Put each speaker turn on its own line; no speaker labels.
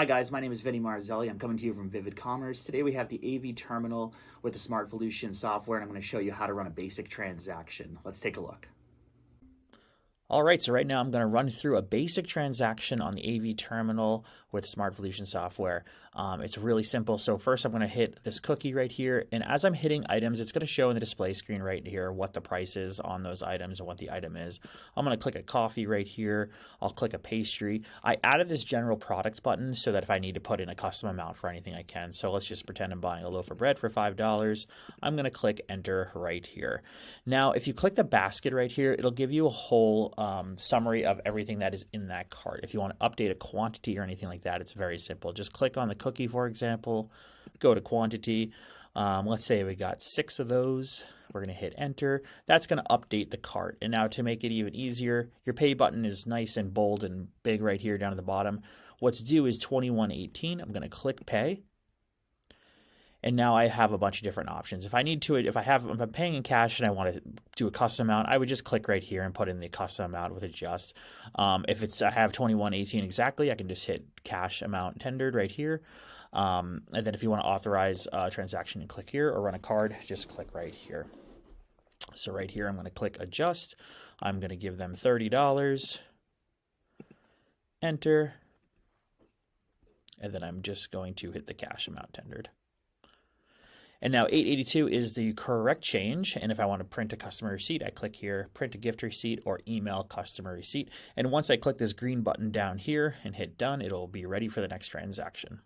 Hi guys, my name is Vinny Marzelli. I'm coming to you from Vivid Commerce. Today we have the Aevi terminal with the Smart Volution software, and I'm going to show you how to run a basic transaction. Let's take a look.
All right, so right now I'm going to run through a basic transaction on the Aevi terminal with Smart Volution software. It's really simple. So first I'm going to hit this cookie right here, and as I'm hitting items, it's going to show in the display screen right here what the price is on those items and what the item is. I'm going to click a coffee right here. I'll click a pastry. I added this general products button so that if I need to put in a custom amount for anything I can. So let's just pretend I'm buying a loaf of bread for $5. I'm going to click enter right here. Now, if you click the basket right here, it'll give you a whole summary of everything that is in that cart. If you want to update a quantity or anything like that, it's very simple. Just click on the cookie, for example, go to quantity. Let's say we got 6 of those. We're going to hit enter. That's going to update the cart. And now to make it even easier, your pay button is nice and bold and big right here down at the bottom. What's due is $21.18. I'm going to click pay. And now I have a bunch of different options. If I need to, if I'm paying in cash and I want to do a custom amount, I would just click right here and put in the custom amount with adjust. If I have 21.18 exactly, I can just hit cash amount tendered right here. And then if you want to authorize a transaction, and click here, or run a card, just click right here. So right here, I'm going to click adjust. I'm going to give them $30. Enter. And then I'm just going to hit the cash amount tendered. And now $8.82 is the correct change. And if I want to print a customer receipt, I click here, print a gift receipt or email customer receipt. And once I click this green button down here and hit done, it'll be ready for the next transaction.